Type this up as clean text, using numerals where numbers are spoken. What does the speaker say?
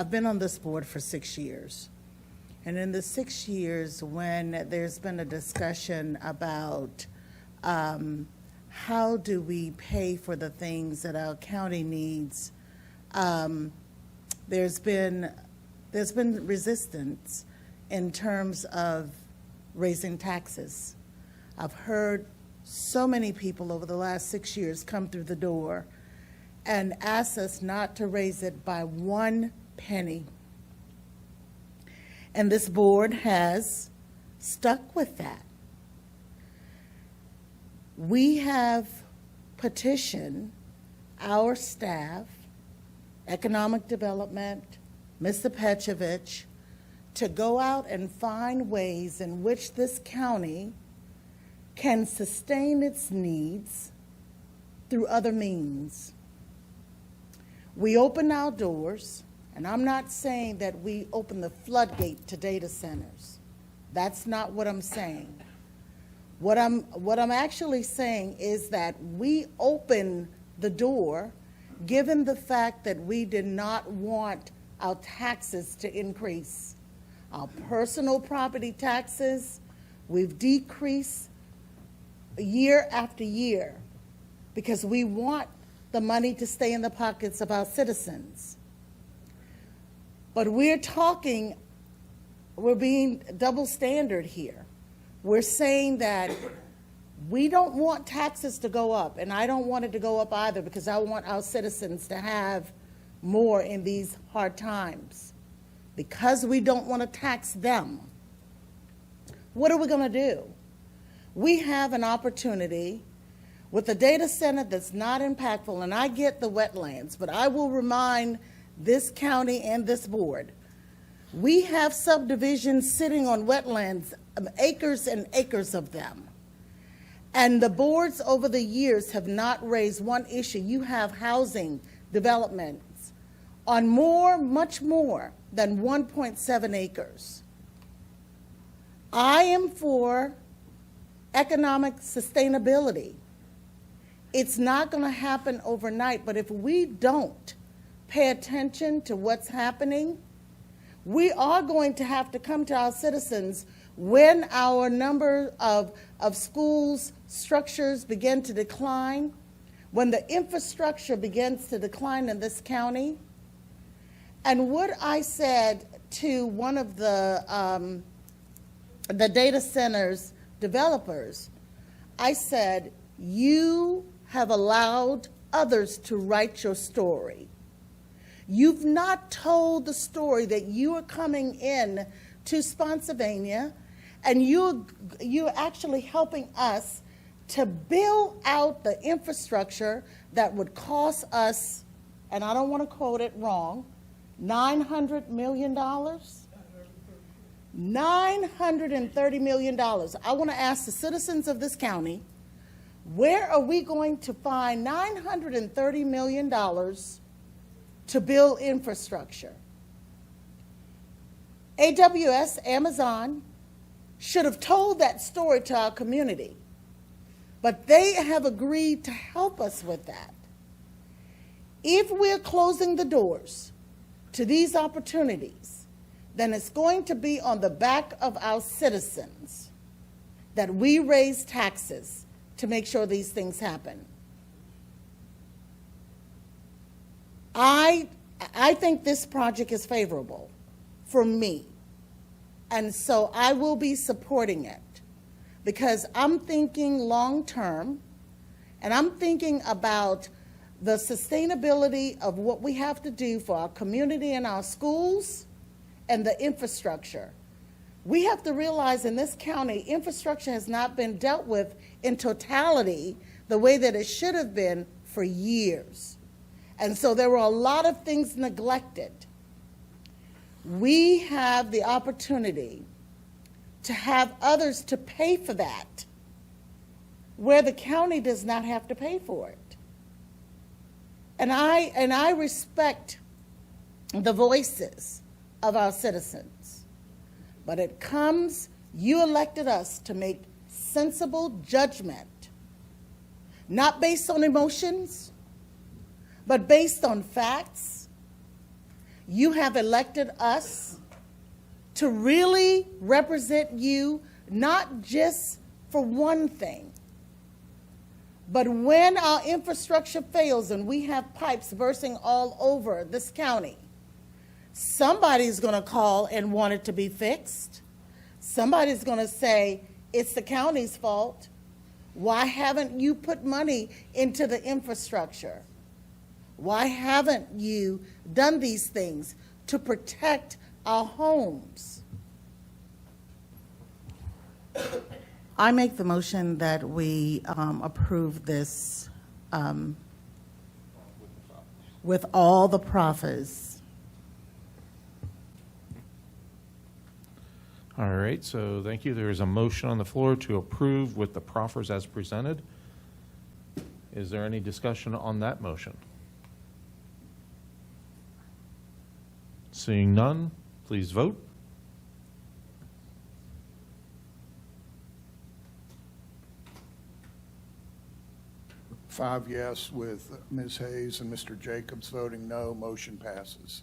I've been on this board for 6 years. And in the 6 years, when there's been a discussion about how do we pay for the things that our county needs, there's been resistance in terms of raising taxes. I've heard so many people over the last 6 years come through the door and ask us not to raise it by 1 penny. And this board has stuck with that. We have petitioned our staff, economic development, Mr. Petrovich, to go out and find ways in which this county can sustain its needs through other means. We open our doors, and I'm not saying that we open the floodgate to data centers. That's not what I'm saying. What I'm actually saying is that we open the door given the fact that we did not want our taxes to increase. Our personal property taxes, we've decreased year after year because we want the money to stay in the pockets of our citizens. But we're being double standard here. We're saying that we don't want taxes to go up, and I don't want it to go up either because I want our citizens to have more in these hard times. Because we don't want to tax them, what are we going to do? We have an opportunity with a data center that's not impactful, and I get the wetlands, but I will remind this county and this board, we have subdivisions sitting on wetlands, acres and acres of them. And the boards over the years have not raised one issue. You have housing developments on much more than 1.7 acres. I am for economic sustainability. It's not going to happen overnight, but if we don't pay attention to what's happening, we are going to have to come to our citizens when our number of schools, structures begin to decline, when the infrastructure begins to decline in this county. And what I said to one of the data centers developers, I said, you have allowed others to write your story. You've not told the story that you are coming in to Spotsylvania and you're actually helping us to build out the infrastructure that would cost us, and I don't want to quote it wrong, $900 million? $930 million. I want to ask the citizens of this county, where are we going to find $930 million to build infrastructure? AWS, Amazon, should have told that story to our community, but they have agreed to help us with that. If we're closing the doors to these opportunities, then it's going to be on the back of our citizens that we raise taxes to make sure these things happen. I think this project is favorable for me, and so I will be supporting it because I'm thinking long term, and I'm thinking about the sustainability of what we have to do for our community and our schools and the infrastructure. We have to realize in this county, infrastructure has not been dealt with in totality the way that it should have been for years. And so there were a lot of things neglected. We have the opportunity to have others to pay for that, where the county does not have to pay for it. And I respect the voices of our citizens, but it comes, you elected us to make sensible judgment, not based on emotions, but based on facts. You have elected us to really represent you, not just for one thing, but when our infrastructure fails and we have pipes bursting all over this county, somebody's going to call and want it to be fixed. Somebody's going to say, it's the county's fault. Why haven't you put money into the infrastructure? Why haven't you done these things to protect our homes? I make the motion that we approve this with all the proffers. All right, so thank you. There is a motion on the floor to approve with the proffers as presented. Is there any discussion on that motion? Seeing none, please vote. Five yes with Ms. Hayes and Mr. Jacobs voting no, motion passes.